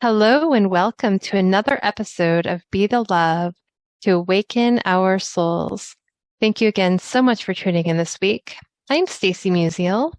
Hello and welcome to another episode of Be the Love to Awaken Our Souls. Thank you again so much for tuning in this week. I'm Stacy Musial.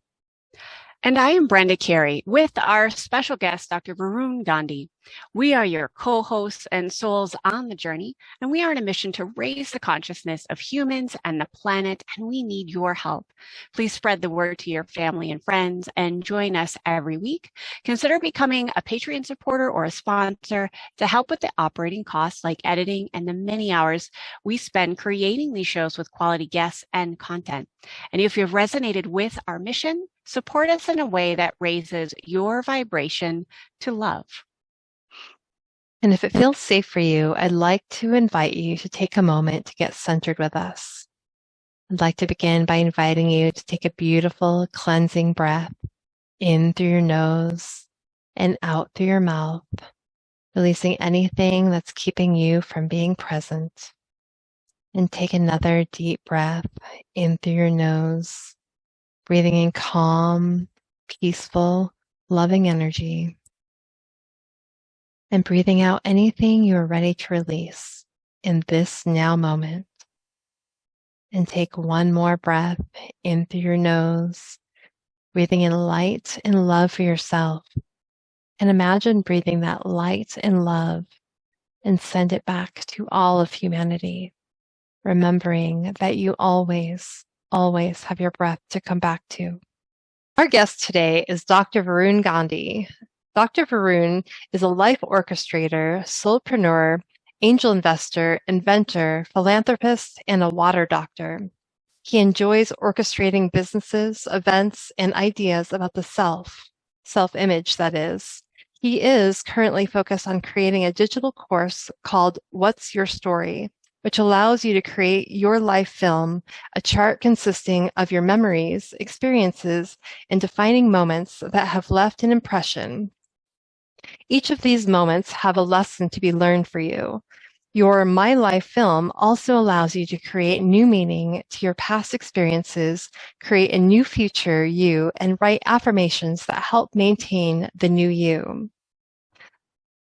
And I am Brenda Carey with our special guest, Dr. Varun Gandhi. We are your co-hosts and souls on the journey, and we are on a mission to raise the consciousness of humans and the planet, and we need your help. Please spread the word to your family and friends and join us every week. Consider becoming a Patreon supporter or a sponsor to help with the operating costs like editing and the many hours we spend creating these shows with quality guests and content. And if you've resonated with our mission, support us in a way that raises your vibration to love. And if it feels safe for you, I'd like to invite you to take a moment to get centered with us. I'd like to begin by inviting you to take a beautiful cleansing breath in through your nose and out through your mouth, releasing anything that's keeping you from being present. And take another deep breath in through your nose, breathing in calm, peaceful, loving energy. And breathing out anything you are ready to release in this now moment. And take one more breath in through your nose, breathing in light and love for yourself. And imagine breathing that light and love and send it back to all of humanity, remembering that you always have your breath to come back to. Our guest today is Dr. Varun Gandhi. Dr. Varun is a life orchestrator, soulpreneur, angel investor, inventor, philanthropist, and a water doctor. He enjoys orchestrating businesses, events, and ideas about the self-image that is. He is currently focused on creating a digital course called What's Your Story, which allows you to create your life film, a chart consisting of your memories, experiences, and defining moments that have left an impression. Each of these moments have a lesson to be learned for you. Your My Life film also allows you to create new meaning to your past experiences, create a new future you, and write affirmations that help maintain the new you.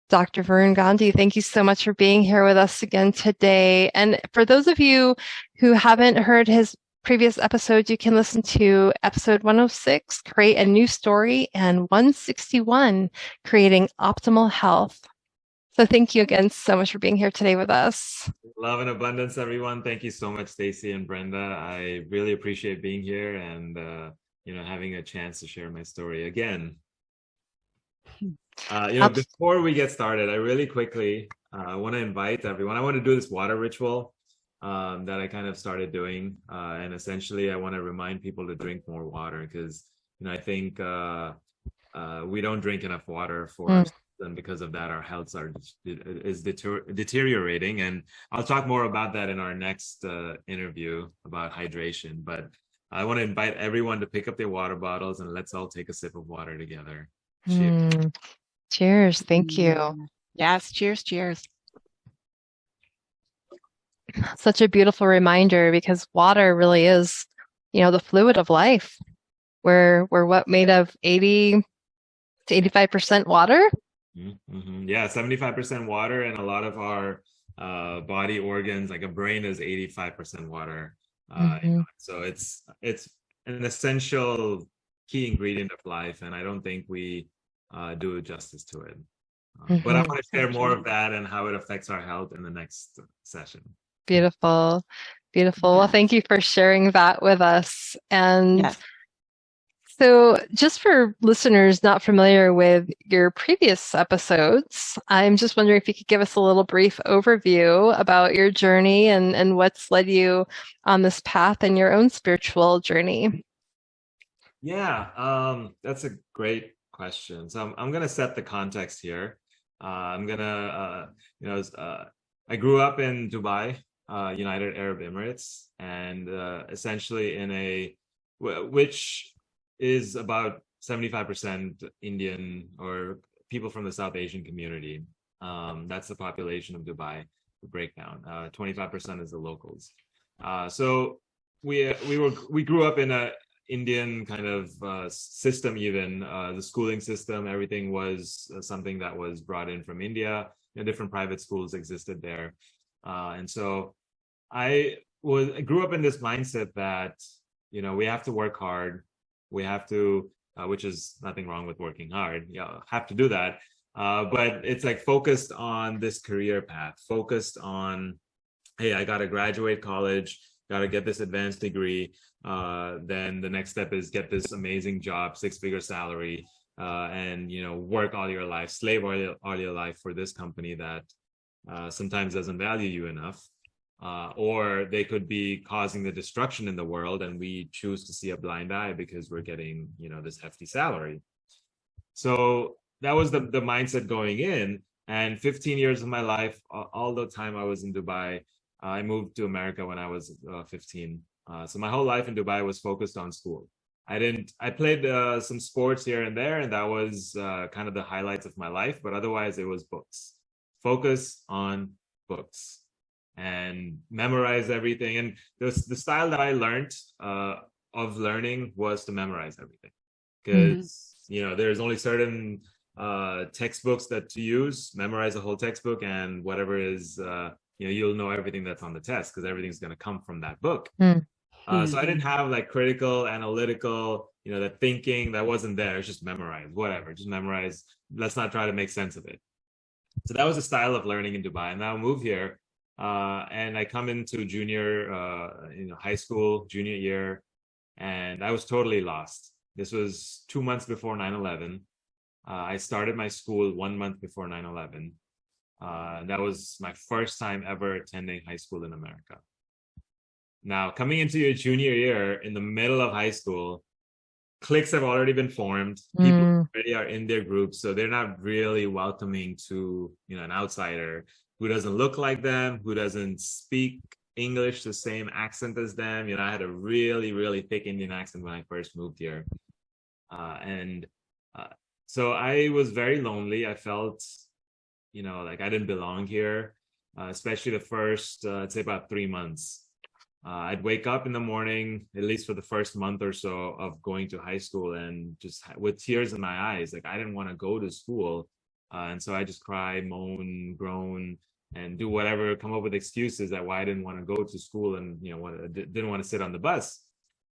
Dr. Varun Gandhi, thank you so much for being here with us again today. And for those of you who haven't heard his previous episodes, you can listen to episode 106, Create a New Story, and 161, Creating Optimal Health. So thank you again so much for being here today with us. Love and abundance, everyone. Thank you so much, Stacy and Brenda. I really appreciate being here and having a chance to share my story again. Before we get started, I really quickly want to invite everyone. I want to do this water ritual that I kind of started doing, and essentially I want to remind people to drink more water because I think we don't drink enough water for us, and because of that our health is deteriorating, and I'll talk more about that in our next interview about hydration. But I want to invite everyone to pick up their water bottles and let's all take a sip of water together. Cheers. Cheers. Thank you. Yes, cheers. Such a beautiful reminder because water really is, the fluid of life. We're what, made of 80 to 85% water? Mm-hmm. Yeah, 75% water, and a lot of our body organs, like a brain, is 85% water. So it's an essential key ingredient of life, and I don't think we do justice to it. But I want to share more of that and how it affects our health in the next session. Beautiful. Well, thank you for sharing that with us. And so just for listeners not familiar with your previous episodes, I'm just wondering if you could give us a little brief overview about your journey and what's led you on this path in your own spiritual journey. Yeah, that's a great question. So I'm going to set the context here. I grew up in Dubai, United Arab Emirates, and essentially which is about 75% Indian or people from the South Asian community. That's the population of Dubai, the breakdown. 25% is the locals. So we grew up in Indian kind of system, even the schooling system, everything was something that was brought in from India. Different private schools existed there. And so I grew up in this mindset that, we have to work hard. We have to, which is nothing wrong with working hard. Have to do that. But it's like focused on this career path, focused on, hey, I got to graduate college, got to get this advanced degree. Then the next step is get this amazing job, 6-figure salary, and, work all your life, slave all your life for this company that sometimes doesn't value you enough. Or they could be causing the destruction in the world, and we choose to see a blind eye because we're getting, this hefty salary. So that was the mindset going in. And 15 years of my life, all the time I was in Dubai, I moved to America when I was 15. So my whole life in Dubai was focused on school. I played some sports here and there, and that was kind of the highlights of my life. But otherwise, it was books. Focus on books and memorize everything. And the style that I learned of learning was to memorize everything, because there's only certain textbooks that to use. Memorize the whole textbook, and whatever is you'll know everything that's on the test, because everything's going to come from that book. So I didn't have like critical, analytical, that thinking, that wasn't there. It's just memorize, whatever, just memorize. Let's not try to make sense of it. So that was the style of learning in Dubai. And now I move here, and I come into high school, junior year, and I was totally lost. This was 2 months before 9/11. I started my school 1 month before 9/11. That was my first time ever attending high school in America. Now, coming into your junior year in the middle of high school, cliques have already been formed. People already are in their groups, so they're not really welcoming to an outsider who doesn't look like them, who doesn't speak English the same accent as them. I had a really, really thick Indian accent when I first moved here, so I was very lonely. I felt, like I didn't belong here, especially the first, I'd say about 3 months. I'd wake up in the morning, at least for the first month or so of going to high school, and just with tears in my eyes, like I didn't want to go to school. And so I just cry, moan, groan, and do whatever, come up with excuses that why I didn't want to go to school, and didn't want to sit on the bus.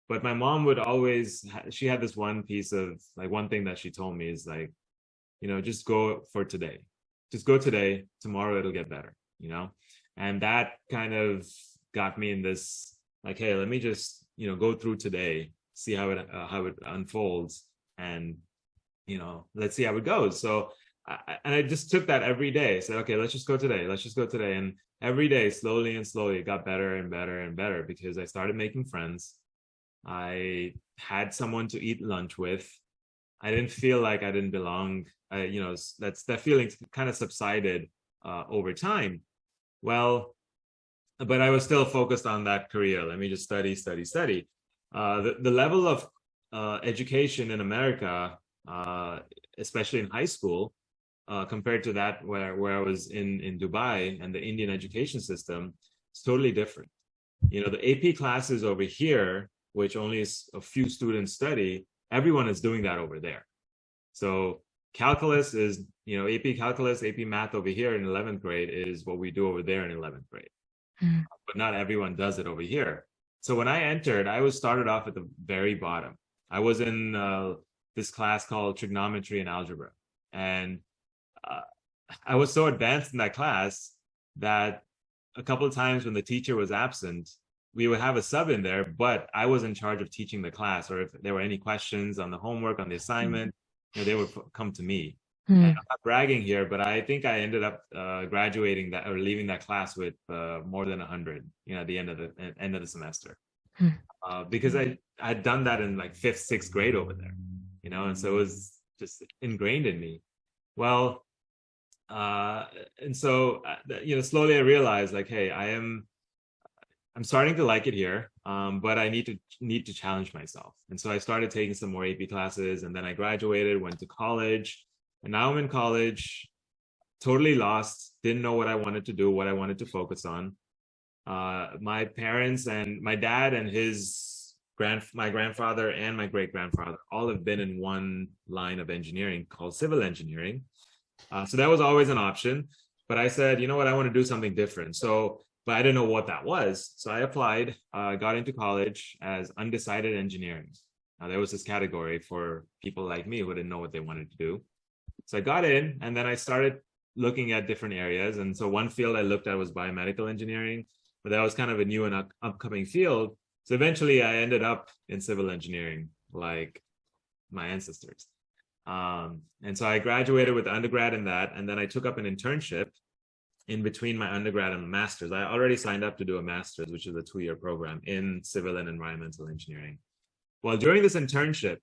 But my mom would always, she had this one piece of, like, one thing that she told me is like, just go for today. Just go today, tomorrow it'll get better, And that kind of got me in this, like, hey, let me just, go through today, see how it unfolds, and, let's see how it goes. So I just took that every day. Said, okay, let's just go today. Let's just go today. And every day, slowly and slowly, it got better and better and better, because I started making friends. I had someone to eat lunch with. I didn't feel like I didn't belong. That feeling kind of subsided over time. Well, but I was still focused on that career. Let me just study. The level of education in America, especially in high school, compared to that where I was in Dubai and the Indian education system, is totally different. The AP classes over here, which only a few students study, everyone is doing that over there. So calculus is, AP calculus, AP math over here in 11th grade is what we do over there in 11th grade. But not everyone does it over here. So when I entered, I started off at the very bottom. I was in this class called trigonometry and algebra. And I was so advanced in that class that a couple of times when the teacher was absent, we would have a sub in there, but I was in charge of teaching the class. Or if there were any questions on the homework, on the assignment, they would come to me. And I'm not bragging here, but I think I ended up graduating that, or leaving that class with more than 100, at the end of the semester, because I'd done that in like 5th, 6th grade over there, and so it was just ingrained in me. Well, and so slowly I realized, like, hey, I'm starting to like it here, but I need to challenge myself. And so I started taking some more AP classes, and then I graduated, went to college. And now I'm in college, totally lost, didn't know what I wanted to do, what I wanted to focus on. My parents and my dad and his my grandfather and my great-grandfather all have been in one line of engineering called civil engineering. So that was always an option. But I said, you know what, I want to do something different. But I didn't know what that was. So I applied, got into college as undecided engineering. There was this category for people like me who didn't know what they wanted to do. So I got in, and then I started looking at different areas. And so one field I looked at was biomedical engineering, but that was kind of a new and upcoming field. So eventually I ended up in civil engineering, like my ancestors. And so I graduated with undergrad in that, and then I took up an internship in between my undergrad and master's. I already signed up to do a master's, which is a 2-year program in civil and environmental engineering. Well, during this internship,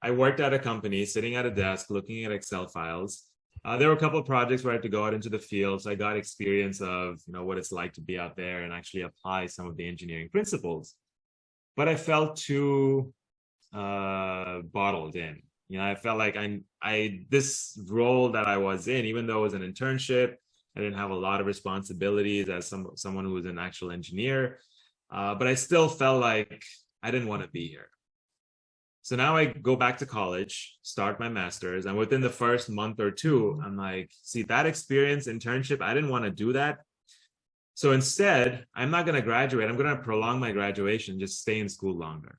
I worked at a company, sitting at a desk, looking at Excel files. There were a couple of projects where I had to go out into the field. So I got experience of, what it's like to be out there and actually apply some of the engineering principles. But I felt too bottled in. I felt like this role that I was in, even though it was an internship, I didn't have a lot of responsibilities as someone who was an actual engineer, but I still felt like I didn't want to be here. So now I go back to college, start my master's, and within the first month or two, I'm like, see, that experience, internship, I didn't want to do that. So instead, I'm not going to graduate. I'm going to prolong my graduation, just stay in school longer.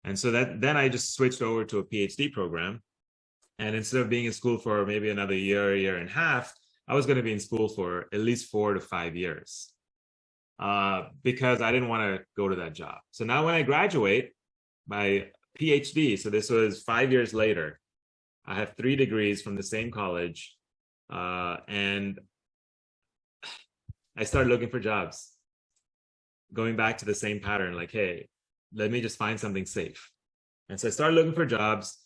And so then I just switched over to a PhD program. And instead of being in school for maybe another year and a half, I was going to be in school for at least 4 to 5 years because I didn't want to go to that job. So now when I graduate, my PhD, so this was 5 years later, I have 3 degrees from the same college, and I started looking for jobs, going back to the same pattern, like, hey, let me just find something safe. And so I started looking for jobs,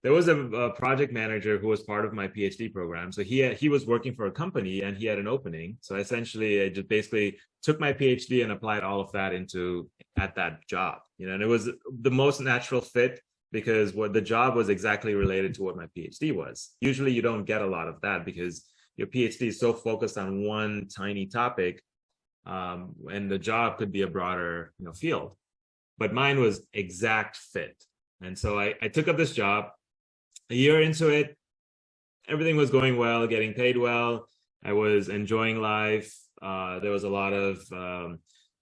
there was a project manager who was part of my PhD program. So he was working for a company and he had an opening. So essentially, I just basically took my PhD and applied all of that at that job. And it was the most natural fit because what the job was exactly related to what my PhD was. Usually, you don't get a lot of that because your PhD is so focused on one tiny topic, and the job could be a broader, field. But mine was exact fit. And so I took up this job. A year into it, everything was going well, getting paid well. I was enjoying life. There was a lot of,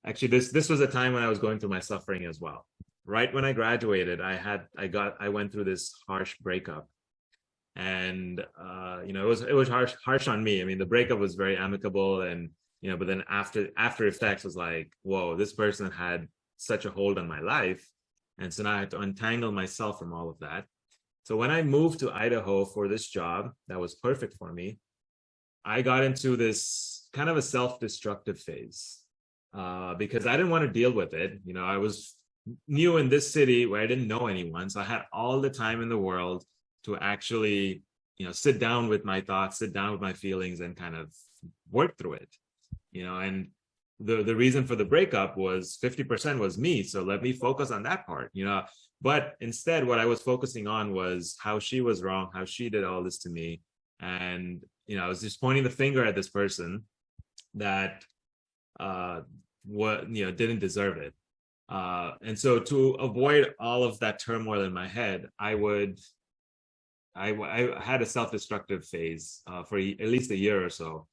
actually, this was a time when I was going through my suffering as well. Right when I graduated, I went through this harsh breakup, and it was harsh on me. I mean, the breakup was very amicable, and but then after effects was like, whoa, this person had such a hold on my life, and so now I had to untangle myself from all of that. So when I moved to Idaho for this job that was perfect for me, I got into this kind of a self-destructive phase because I didn't want to deal with it. I was new in this city where I didn't know anyone. So I had all the time in the world to actually, sit down with my thoughts, sit down with my feelings and kind of work through it, and the reason for the breakup was 50% was me. So let me focus on that part, But instead, what I was focusing on was how she was wrong, how she did all this to me. And, I was just pointing the finger at this person that didn't deserve it. And so to avoid all of that turmoil in my head, I had a self-destructive phase for at least a year or so.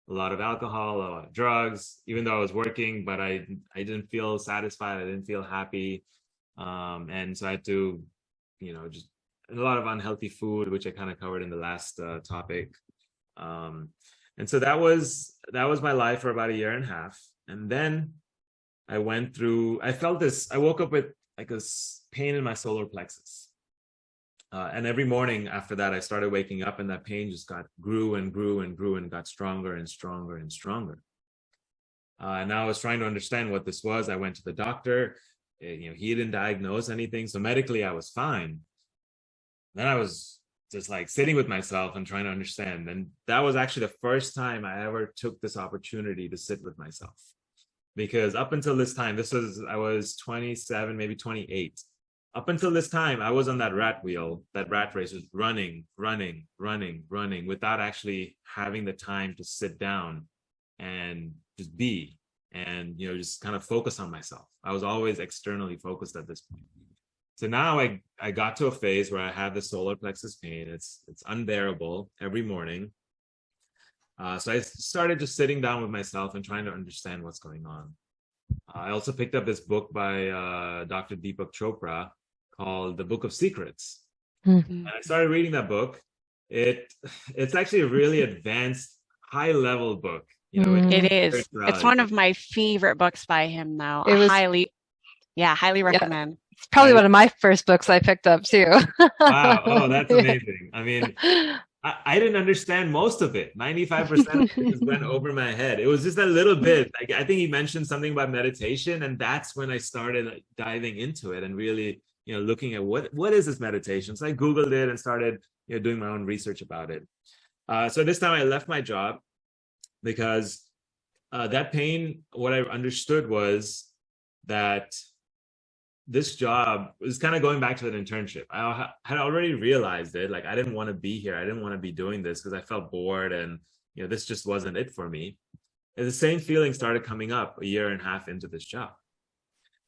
A lot of alcohol, a lot of drugs, even though I was working, but I didn't feel satisfied. I didn't feel happy. And so I had to, just a lot of unhealthy food, which I kind of covered in the last topic. And so that was my life for about a year and a half. And then I woke up with like this pain in my solar plexus. And every morning after that, I started waking up and that pain just grew and grew and grew and got stronger and stronger and stronger. And now I was trying to understand what this was. I went to the doctor. He didn't diagnose anything. So medically, I was fine. Then I was just like sitting with myself and trying to understand. And that was actually the first time I ever took this opportunity to sit with myself. Because up until this time, I was 27, maybe 28. Up until this time, I was on that rat wheel, that rat race, was running without actually having the time to sit down and just be. and, just kind of focus on myself. I was always externally focused at this point. So now I got to a phase where I have the solar plexus pain. It's unbearable every morning. So I started just sitting down with myself and trying to understand what's going on. I also picked up this book by Dr. Deepak Chopra called The Book of Secrets. And I started reading that book. It's actually a really advanced, high-level book. It is. It's one of my favorite books by him, though. Highly recommend. It's probably one of my first books I picked up too. Wow. Oh, that's amazing. I mean, I didn't understand most of it. 95% of it just went over my head. It was just a little bit. Like, I think he mentioned something about meditation, and that's when I started diving into it and really, looking at what is this meditation. So I Googled it and started, doing my own research about it. So this time I left my job because that pain, what I understood was that this job was kind of going back to an internship. I had already realized it. Like, I didn't want to be here. I didn't want to be doing this because I felt bored, and this just wasn't it for me. And the same feeling started coming up a year and a half into this job.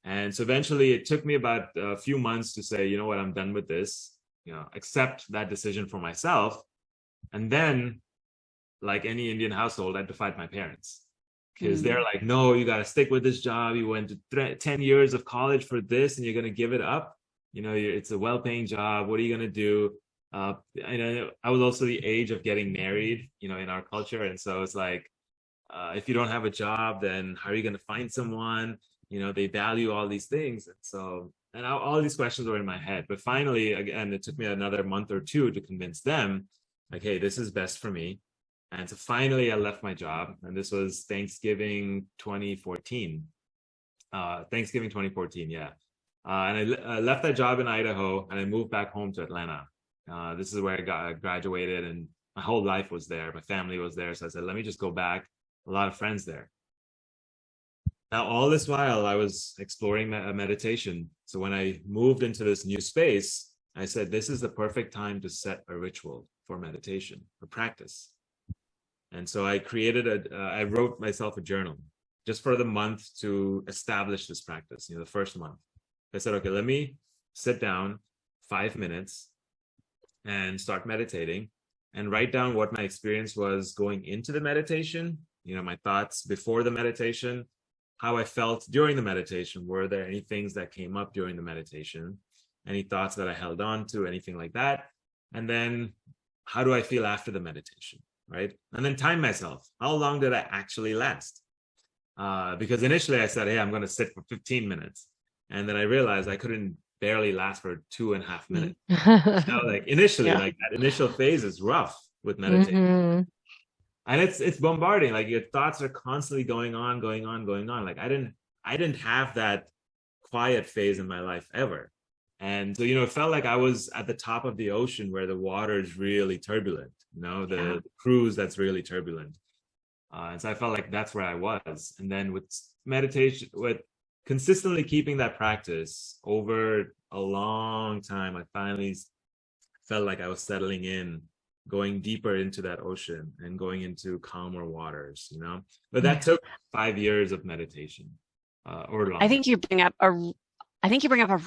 And so eventually it took me about a few months to say, you know what, I'm done with this, accept that decision for myself. And then, like any Indian household, I had to fight my parents. Because they're like, no, you got to stick with this job. You went to 10 years of college for this, and you're going to give it up. It's a well-paying job. What are you going to do? I was also the age of getting married, in our culture. And so it's like, if you don't have a job, then how are you going to find someone? They value all these things. And so, all these questions were in my head. But finally, again, it took me another month or two to convince them, like, hey, this is best for me. And so finally, I left my job, and this was Thanksgiving 2014. Thanksgiving 2014, yeah. And I left that job in Idaho, and I moved back home to Atlanta. This is where I graduated, and my whole life was there. My family was there. So I said, let me just go back. A lot of friends there. Now, all this while, I was exploring meditation. So when I moved into this new space, I said, this is the perfect time to set a ritual for meditation, for practice. And so I I wrote myself a journal just for the month to establish this practice, the first month. I said, okay, let me sit down 5 minutes and start meditating and write down what my experience was going into the meditation, my thoughts before the meditation, how I felt during the meditation. Were there any things that came up during the meditation? Any thoughts that I held on to, anything like that? And then how do I feel after the meditation? Right? And then time myself. How long did I actually last? Because initially I said, hey, I'm going to sit for 15 minutes. And then I realized I couldn't barely last for 2.5 minutes. Like initially, like that initial phase is rough with meditation. And it's bombarding. Like your thoughts are constantly going on. Like I didn't have that quiet phase in my life ever. And so, it felt like I was at the top of the ocean where the water is really turbulent, the cruise that's really turbulent. And so I felt like that's where I was. And then with meditation, with consistently keeping that practice over a long time, I finally felt like I was settling in, going deeper into that ocean and going into calmer waters, But that took 5 years of meditation or longer. I think you bring up a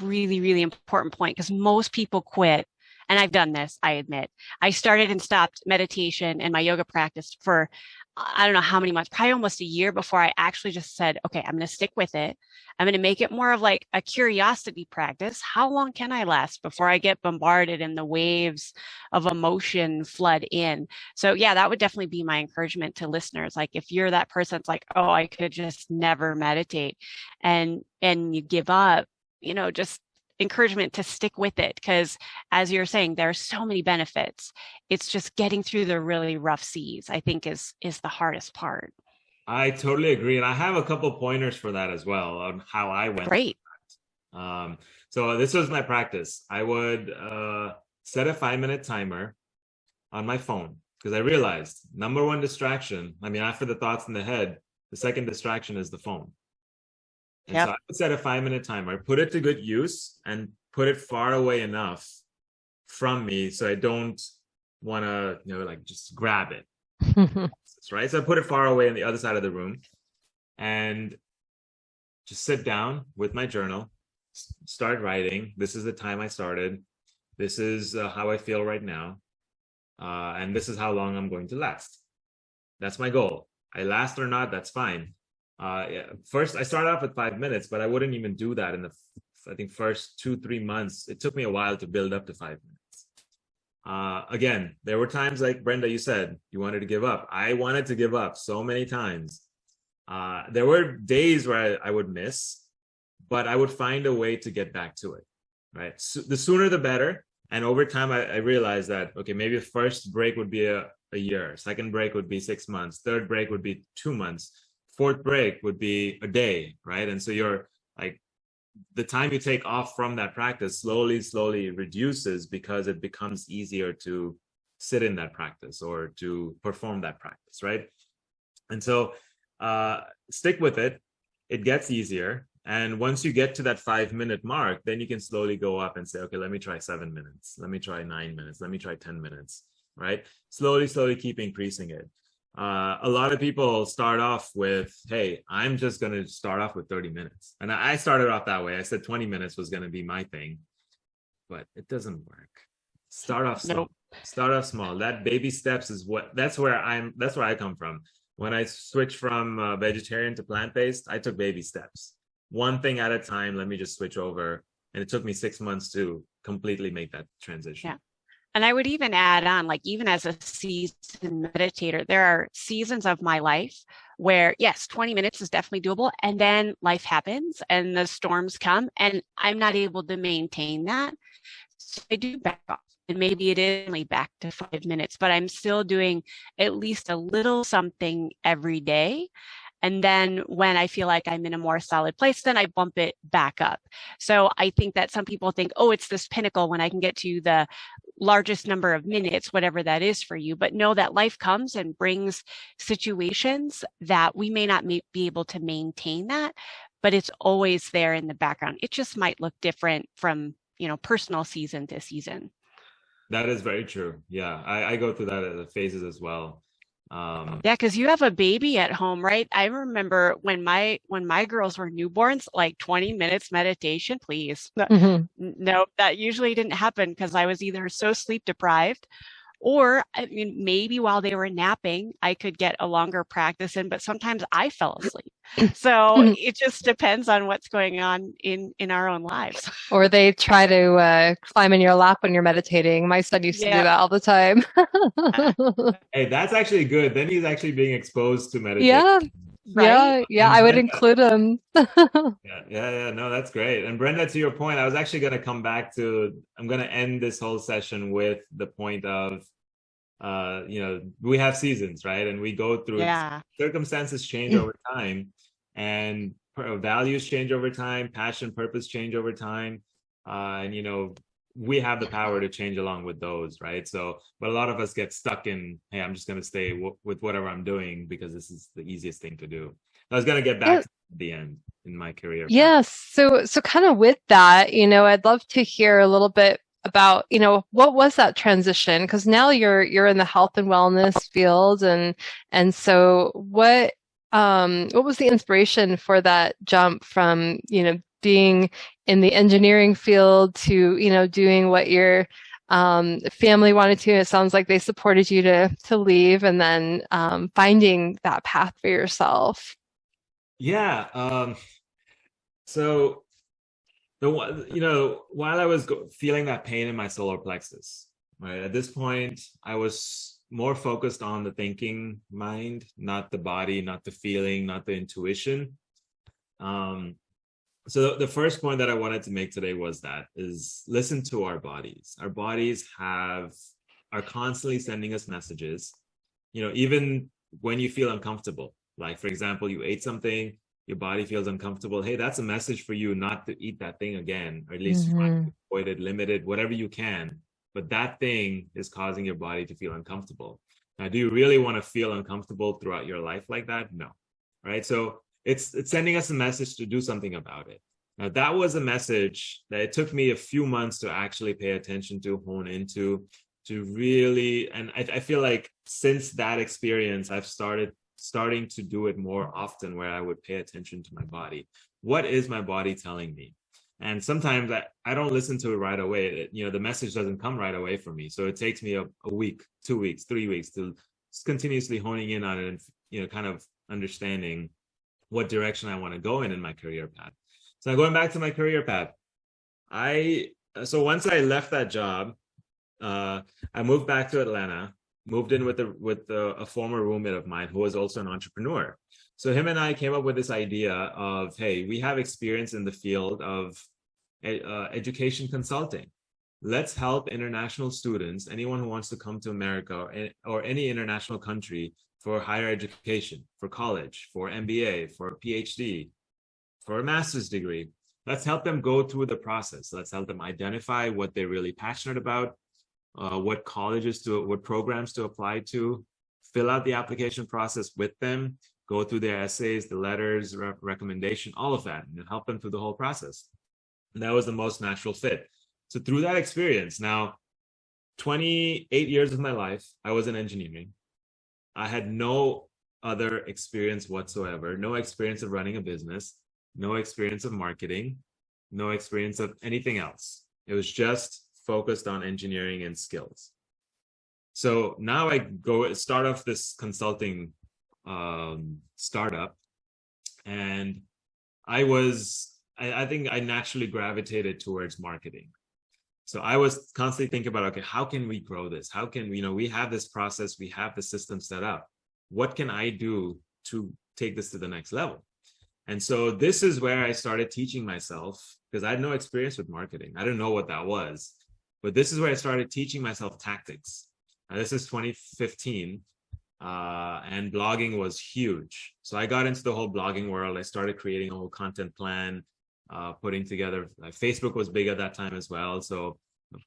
really, really important point, because most people quit. And I've done this, I admit. I started and stopped meditation and my yoga practice for, I don't know how many months, probably almost a year before I actually just said, okay, I'm going to stick with it. I'm going to make it more of like a curiosity practice. How long can I last before I get bombarded and the waves of emotion flood in? So yeah, that would definitely be my encouragement to listeners. Like if you're that person that's like, oh, I could just never meditate, and you give up, just encouragement to stick with it, because as you're saying, there are so many benefits. It's just getting through the really rough seas, I think, is the hardest part. I totally agree. And I have a couple pointers for that as well on how I went. Great. So this was my practice. I would set a 5-minute timer on my phone, because I realized number one distraction, after the thoughts in the head, the second distraction is the phone. And so I would set a 5-minute timer, put it to good use, and put it far away enough from me so I don't want to, just grab it. Right? So I put it far away on the other side of the room. and just sit down with my journal, start writing. This is the time I started. This is how I feel right now. And this is how long I'm going to last. That's my goal. I last or not, that's fine. First, I started off with 5 minutes, but I wouldn't even do that in the, I think, first 2-3 months. It took me a while to build up to 5 minutes. Again, there were times like Brenda, you said you wanted to give up. I wanted to give up so many times. There were days where I would miss, but I would find a way to get back to it, right? So the sooner the better. And over time, I realized that, okay, maybe the first break would be a year. Second break would be 6 months. Third break would be 2 months. Fourth break would be a day, right? And so you're like, the time you take off from that practice slowly reduces because it becomes easier to sit in that practice or to perform that practice, right? And so stick with it. It gets easier. And once you get to that 5 minute mark, then you can slowly go up and say, okay, let me try 7 minutes. Let me try 9 minutes. Let me try 10 minutes, right? Slowly keep increasing it. A lot of people start off with, hey, I'm just going to start off with 30 minutes. And I started off that way. I said 20 minutes was going to be my thing, but it doesn't work. Start off small. Nope. Start off small. That baby steps is that's where I come from. When I switched from vegetarian to plant-based, I took baby steps. One thing at a time. Let me just switch over. And it took me 6 months to completely make that transition. Yeah. And I would even add on, like, even as a seasoned meditator, there are seasons of my life where, yes, 20 minutes is definitely doable. And then life happens and the storms come and I'm not able to maintain that. So I do back off. And maybe it is only back to 5 minutes, but I'm still doing at least a little something every day. And then when I feel like I'm in a more solid place, then I bump it back up. So I think that some people think, oh, it's this pinnacle when I can get to the largest number of minutes, whatever that is for you. But know that life comes and brings situations that we may not be able to maintain that, but it's always there in the background. It just might look different from, personal season to season. That is very true. Yeah, I go through that phases as well. Yeah, because you have a baby at home, right? I remember when my girls were newborns, like 20 minutes meditation, please. Mm-hmm. No, that usually didn't happen because I was either so sleep deprived, or maybe while they were napping, I could get a longer practice in, but sometimes I fell asleep. So it just depends on what's going on in our own lives. Or they try to climb in your lap when you're meditating. My son used to do that all the time. Hey, that's actually good. Then he's actually being exposed to meditation. Yeah. Right? Yeah. I would include him. Yeah. No, that's great. And Brenda, to your point, I was actually going to come back to, I'm going to end this whole session with the point of, we have seasons, right? And we go through circumstances change over time, and values change over time, passion, purpose change over time. And we have the power to change along with those, right? So, but a lot of us get stuck in, hey, I'm just going to stay with whatever I'm doing because this is the easiest thing to do. I was going to get back to the end in my career. Yes. So kind of with that, I'd love to hear a little bit about, what was that transition? Because now you're in the health and wellness field, and so what was the inspiration for that jump from, being in the engineering field to, doing what your family wanted to? It sounds like they supported you to leave, and then finding that path for yourself. Yeah. So while I was feeling that pain in my solar plexus, right, at this point, I was more focused on the thinking mind, not the body, not the feeling, not the intuition. So the first point that I wanted to make today is listen to our bodies. Our bodies are constantly sending us messages, even when you feel uncomfortable. Like, for example, you ate something, your body feels uncomfortable. Hey, that's a message for you not to eat that thing again, or at least avoid it, limit it, whatever you can. But that thing is causing your body to feel uncomfortable. Now, do you really want to feel uncomfortable throughout your life like that? No. Right. So it's sending us a message to do something about it. Now, that was a message that it took me a few months to actually pay attention to, hone into, to really, and I feel like since that experience, I've started starting to do it more often, where I would pay attention to my body. What is my body telling me? And sometimes I don't listen to it right away. The message doesn't come right away for me. So it takes me a week, 2 weeks, 3 weeks to continuously honing in on it and, kind of understanding what direction I want to go in my career path. So going back to my career path, so once I left that job, I moved back to Atlanta, moved in with a former roommate of mine who was also an entrepreneur. So him and I came up with this idea of, hey, we have experience in the field of education consulting. Let's help international students, anyone who wants to come to America or any international country for higher education, for college, for MBA, for a PhD, for a master's degree. Let's help them go through the process. Let's help them identify what they're really passionate about, what programs to apply to, fill out the application process with them, go through their essays, the letters, recommendation, all of that, and help them through the whole process. And that was the most natural fit. So through that experience, now 28 years of my life, I was in engineering. I had no other experience whatsoever, no experience of running a business, no experience of marketing, no experience of anything else. It was just focused on engineering and skills. So now I go start off this consulting startup, and I think I naturally gravitated towards marketing. So I was constantly thinking about, okay, how can we grow this? How can we have this process, we have the system set up. What can I do to take this to the next level? And so this is where I started teaching myself, because I had no experience with marketing. I didn't know what that was. But this is where I started teaching myself tactics. Now, this is 2015, and blogging was huge. So I got into the whole blogging world. I started creating a whole content plan, putting together, Facebook was big at that time as well. So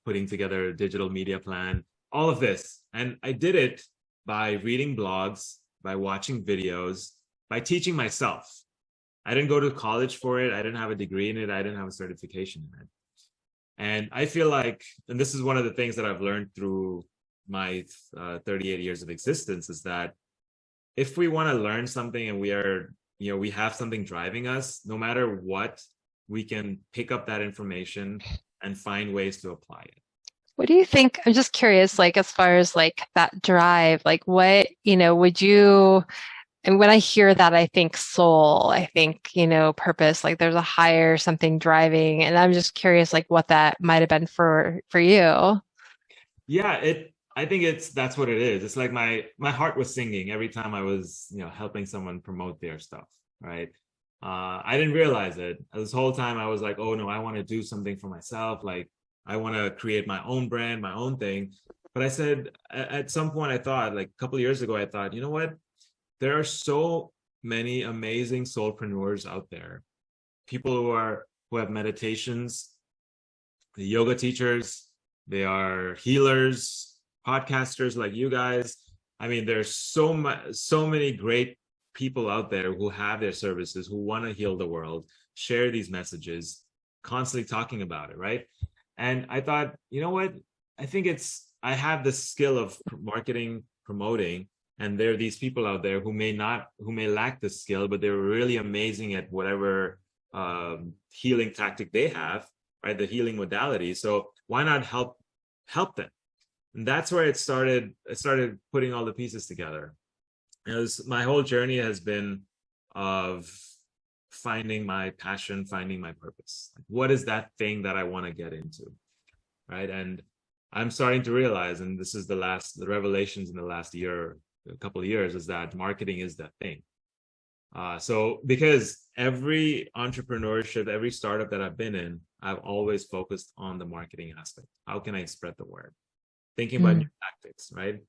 putting together a digital media plan, all of this. And I did it by reading blogs, by watching videos, by teaching myself. I didn't go to college for it. I didn't have a degree in it. I didn't have a certification in it. And I feel like, and this is one of the things that I've learned through my 38 years of existence, is that if we want to learn something and we have something driving us, no matter what, we can pick up that information and find ways to apply it. What do you think? I'm just curious, like, as far as like that drive, like what, would you, and when I hear that, I think soul, I think, purpose, like there's a higher something driving. And I'm just curious, like what that might have been for you. Yeah, I think that's what it is. It's like my heart was singing every time I was, helping someone promote their stuff, right? I didn't realize it. This whole time I was like, oh no, I want to do something for myself. Like I want to create my own brand, my own thing. But I said, at some point I thought, like a couple of years ago, I thought, you know what? There are so many amazing soulpreneurs out there. People who have meditations, the yoga teachers, they are healers, podcasters like you guys. I mean, there's so many great people out there who have their services, who want to heal the world, share these messages, constantly talking about it, right? And I thought, you know what? I think I have the skill of marketing, promoting, and there are these people out there who may lack the skill, but they're really amazing at whatever healing tactic they have, right? The healing modality. So why not help them? And that's where it started. I started putting all the pieces together. My whole journey has been of finding my passion, finding my purpose. What is that thing that I want to get into, right? And I'm starting to realize, and this is the revelations in the last year, a couple of years, is that marketing is that thing. So because every entrepreneurship, every startup that I've been in, I've always focused on the marketing aspect. How can I spread the word? Thinking about new tactics, right?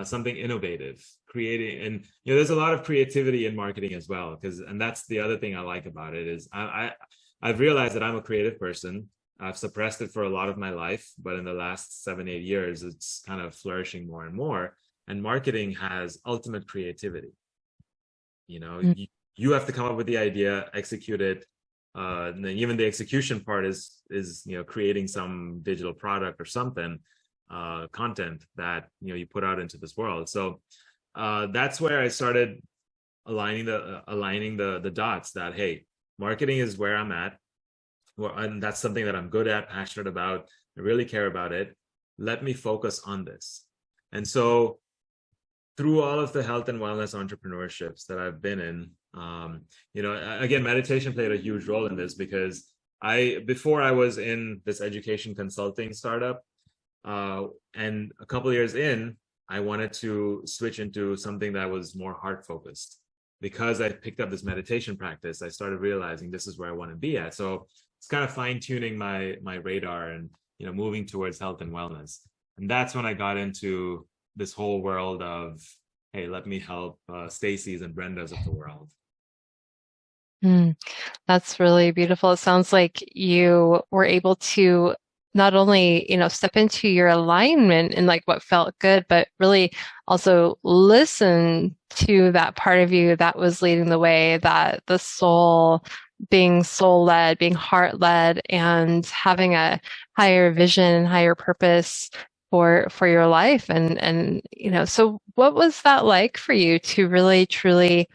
Something innovative, creating, and there's a lot of creativity in marketing as well. And that's the other thing I like about it is I've realized that I'm a creative person. I've suppressed it for a lot of my life, but in the last 7-8 years, it's kind of flourishing more and more. And marketing has ultimate creativity. You have to come up with the idea, execute it. And then even the execution part is creating some digital product or something, content that you put out into this world. So that's where I started aligning the dots that, hey, marketing is where I'm at, and that's something that I'm good at, passionate about, I really care about it. Let me focus on this. And so through all of the health and wellness entrepreneurships that I've been in, again, meditation played a huge role in this, because before I was in this education consulting startup, and a couple of years in, I wanted to switch into something that was more heart focused. Because I picked up this meditation practice, I started realizing this is where I want to be at. So it's kind of fine tuning my radar and moving towards health and wellness. And that's when I got into this whole world of, hey, let me help Stacy's and Brenda's of the world. That's really beautiful. It sounds like you were able to not only, step into your alignment and like what felt good, but really also listen to that part of you that was leading the way, that the soul, being soul-led, being heart-led, and having a higher vision, higher purpose for your life. And so what was that like for you to really truly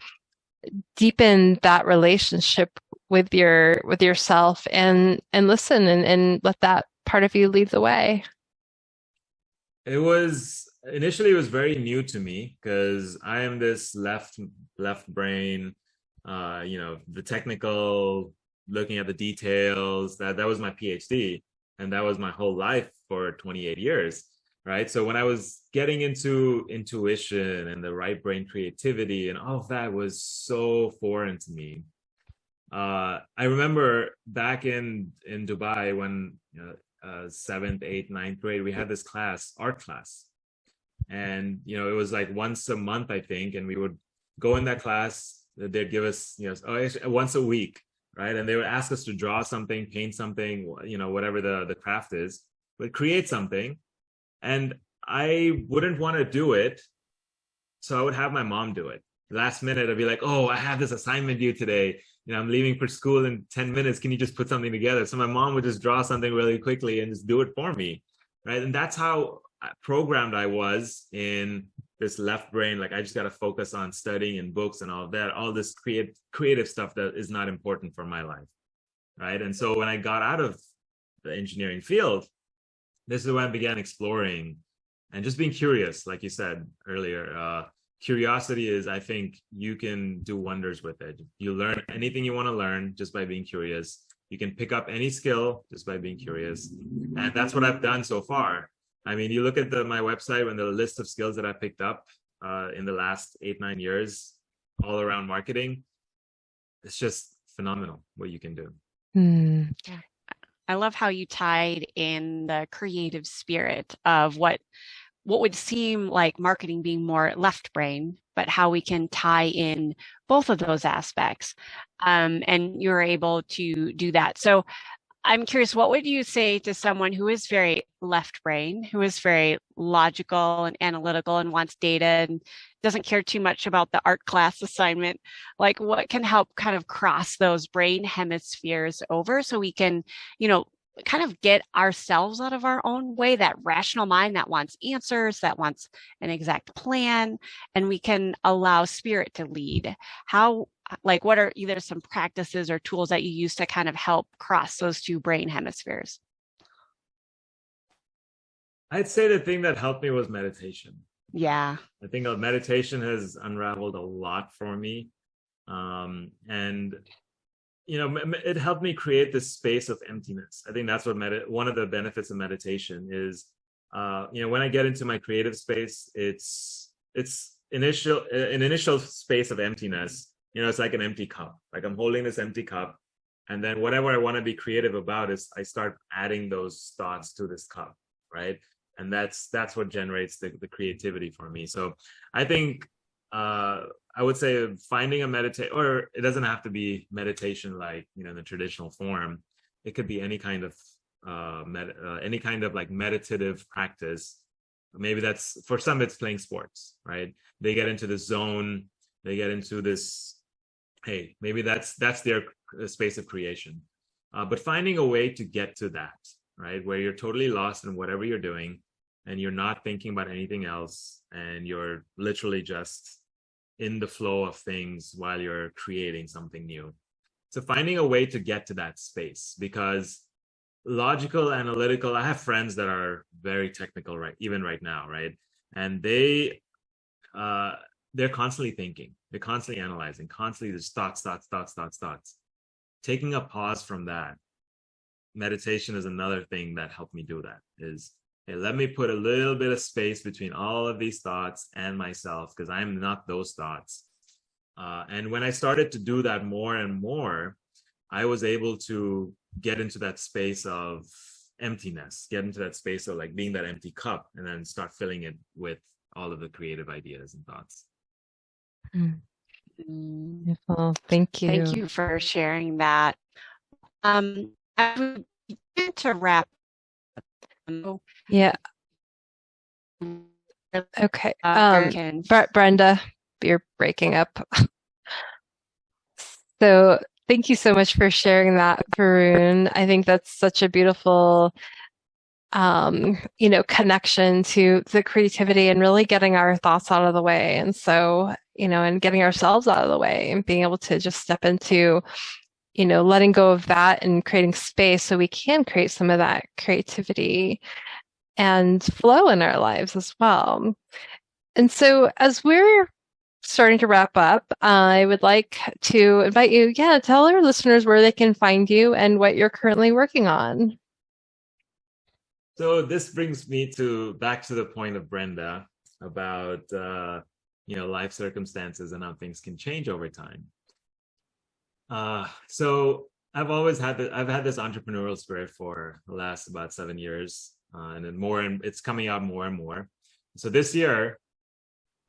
deepen that relationship with yourself and listen and let that part of you lead the way? Initially it was very new to me, because I am this left brain, the technical, looking at the details, that was my PhD, and that was my whole life for 28 years. Right. So when I was getting into intuition and the right brain creativity and all of that was so foreign to me. I remember back in Dubai when 7th, 8th, 9th grade, we had this class, art class. And, it was like once a month, I think. And we would go in that class, they'd give us, once a week. Right. And they would ask us to draw something, paint something, whatever the craft is, but create something. And I wouldn't want to do it. So I would have my mom do it. Last minute, I'd be like, oh, I have this assignment due today. I'm leaving for school in 10 minutes. Can you just put something together? So my mom would just draw something really quickly and just do it for me. Right. And that's how programmed I was in this left brain. Like, I just got to focus on studying and books and all of that, all this creative stuff that is not important for my life. Right. And so when I got out of the engineering field, this is when I began exploring and just being curious. Like you said earlier, curiosity is, I think you can do wonders with it. You learn anything you want to learn just by being curious. You can pick up any skill just by being curious. And that's what I've done so far. I mean, you look at my website and the list of skills that I picked up in the last 8-9 years, all around marketing. It's just phenomenal what you can do. Yeah. I love how you tied in the creative spirit of what would seem like marketing being more left brain, but how we can tie in both of those aspects. And you're able to do that. So I'm curious, what would you say to someone who is very left brain, who is very logical and analytical and wants data and doesn't care too much about the art class assignment? Like, what can help kind of cross those brain hemispheres over so we can, kind of get ourselves out of our own way, that rational mind that wants answers, that wants an exact plan, and we can allow spirit to lead? What are either some practices or tools that you use to kind of help cross those two brain hemispheres? I'd say the thing that helped me was meditation. Yeah. I think meditation has unraveled a lot for me. And it helped me create this space of emptiness. I think that's what one of the benefits of meditation is. When I get into my creative space, it's an initial space of emptiness. It's like an empty cup. Like, I'm holding this empty cup, and then whatever I want to be creative about is I start adding those thoughts to this cup, right? And that's what generates the creativity for me. So I think I would say finding a meditation, or it doesn't have to be meditation like in the traditional form. It could be any kind of like meditative practice. Maybe that's, for some, it's playing sports, right? They get into this zone, they get into this, hey, maybe that's their space of creation. But finding a way to get to that, right, where you're totally lost in whatever you're doing and you're not thinking about anything else, and you're literally just in the flow of things while you're creating something new. So finding a way to get to that space, because logical, analytical, I have friends that are very technical, right? Even right now, right? And they're constantly thinking, they're constantly analyzing, constantly just thoughts. Taking a pause from that. Meditation is another thing that helped me do that, is, hey, let me put a little bit of space between all of these thoughts and myself, because I'm not those thoughts. And when I started to do that more and more, I was able to get into that space of emptiness, get into that space of like being that empty cup, and then start filling it with all of the creative ideas and thoughts. Beautiful. Thank you. Thank you for sharing that. I would begin to wrap up. Yeah. Okay. Can Brenda, you're breaking up. So thank you so much for sharing that, Varun. I think that's such a beautiful, connection to the creativity and really getting our thoughts out of the way. And so, and getting ourselves out of the way and being able to just step into, letting go of that and creating space so we can create some of that creativity and flow in our lives as well. And so as we're starting to wrap up, I would like to invite you, tell our listeners where they can find you and what you're currently working on. So this brings me back to the point of Brenda about life circumstances and how things can change over time. So I've had this entrepreneurial spirit for the last about 7 years, and then it's coming out more and more. So this year,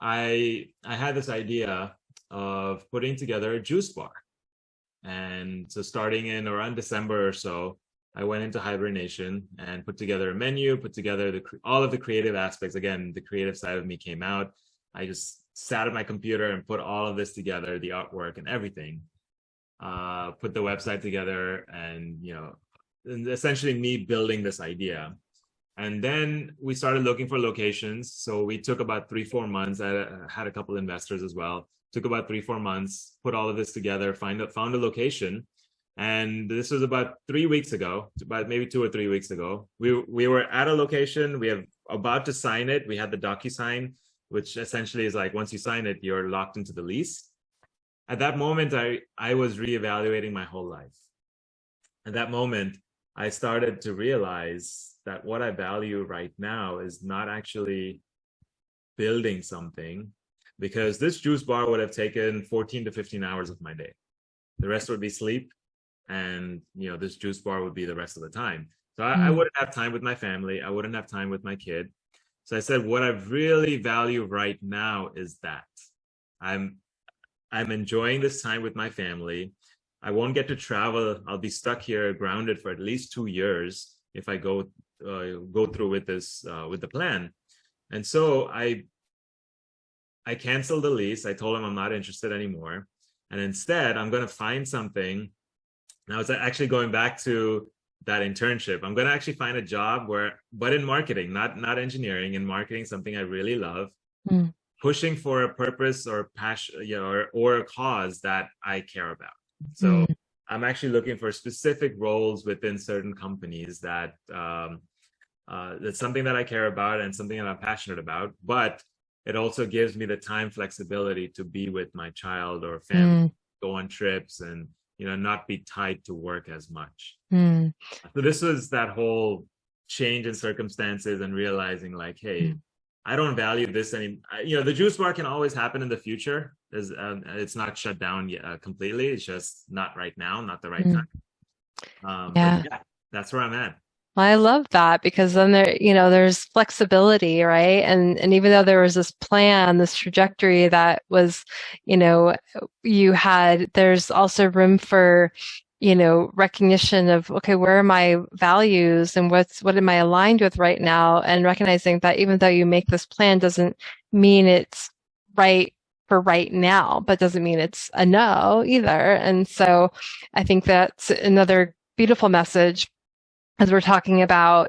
I had this idea of putting together a juice bar. And so starting in around December or so, I went into hibernation and put together a menu, put together all of the creative aspects. Again, the creative side of me came out. I just sat at my computer and put all of this together, the artwork and everything. Put the website together, and essentially me building this idea. And then we started looking for locations. So we took about 3-4 months. I had a couple investors as well. Took about 3-4 months, put all of this together, found a location. And this was about 3 weeks ago, about maybe 2 or 3 weeks ago. We were at a location. We are about to sign it. We had the DocuSign, which essentially is like, once you sign it, you're locked into the lease. At that moment, I was reevaluating my whole life. At that moment, I started to realize that what I value right now is not actually building something, because this juice bar would have taken 14 to 15 hours of my day. The rest would be sleep, and this juice bar would be the rest of the time. So I wouldn't have time with my family. I wouldn't have time with my kid. So I said, what I really value right now is that I'm enjoying this time with my family. I won't get to travel. I'll be stuck here, grounded for at least 2 years if I go through with this with the plan. And so I canceled the lease. I told him I'm not interested anymore, and instead I'm going to find something. And I was actually going back to that internship. I'm going to actually find a job but in marketing, not engineering, in marketing, something I really love. Pushing for a purpose or passion, or a cause that I care about. So I'm actually looking for specific roles within certain companies that that's something that I care about and something that I'm passionate about. But it also gives me the time flexibility to be with my child or family, go on trips, and not be tied to work as much. So this was that whole change in circumstances and realizing like, hey, I don't value this anymore. The juice bar can always happen in the future. It's not shut down yet, completely. It's just not right now, not the right time. Yeah, that's where I'm at. Well, I love that, because then there's flexibility, right? And even though there was this plan, this trajectory that was, you had, there's also room for, recognition of, okay, where are my values and what am I aligned with right now? And recognizing that even though you make this plan doesn't mean it's right for right now, but doesn't mean it's a no either. And so I think that's another beautiful message as we're talking about,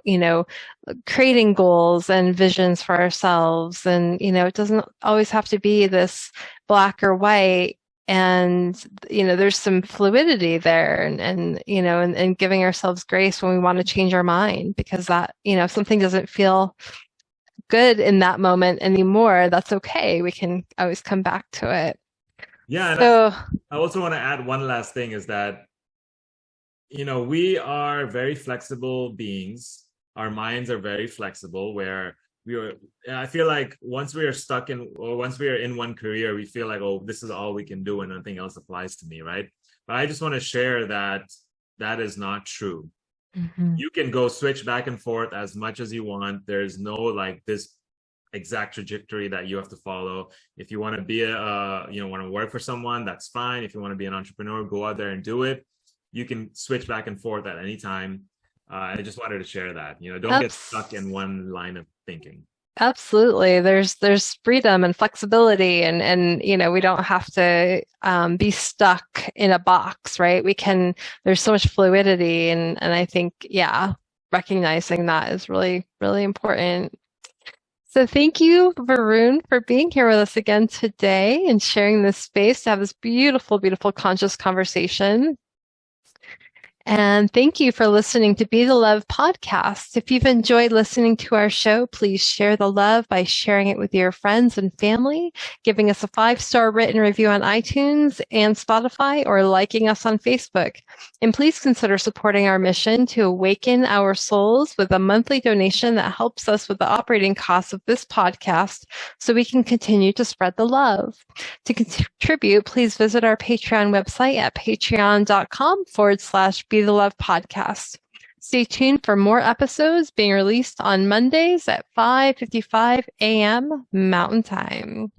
creating goals and visions for ourselves. And, it doesn't always have to be this black or white. And, there's some fluidity there and giving ourselves grace when we want to change our mind, because that, if something doesn't feel good in that moment anymore, that's okay. We can always come back to it. Yeah. So I also want to add one last thing is that, we are very flexible beings. Our minds are very flexible, where I feel like once we are stuck in, or once we are in one career, we feel like, oh, this is all we can do and nothing else applies to me, right? But I just want to share that that is not true. mm-hmm. You can go switch back and forth as much as you want. There's no like this exact trajectory that you have to follow. If you want to be want to work for someone, that's fine. If you want to be an entrepreneur, go out there and do it. You can switch back and forth at any time. I just wanted to share that, don't get stuck in one line of thinking. Absolutely. There's freedom and flexibility, and we don't have to be stuck in a box, right? There's so much fluidity, and I think, recognizing that is really, really important. So thank you, Varun, for being here with us again today and sharing this space to have this beautiful, beautiful conscious conversation. And thank you for listening to Be the Love podcast. If you've enjoyed listening to our show, please share the love by sharing it with your friends and family, giving us a 5-star written review on iTunes and Spotify, or liking us on Facebook. And please consider supporting our mission to awaken our souls with a monthly donation that helps us with the operating costs of this podcast so we can continue to spread the love. To contribute, please visit our Patreon website at patreon.com/Be the Love podcast. Stay tuned for more episodes being released on Mondays at 5:55 a.m. Mountain Time.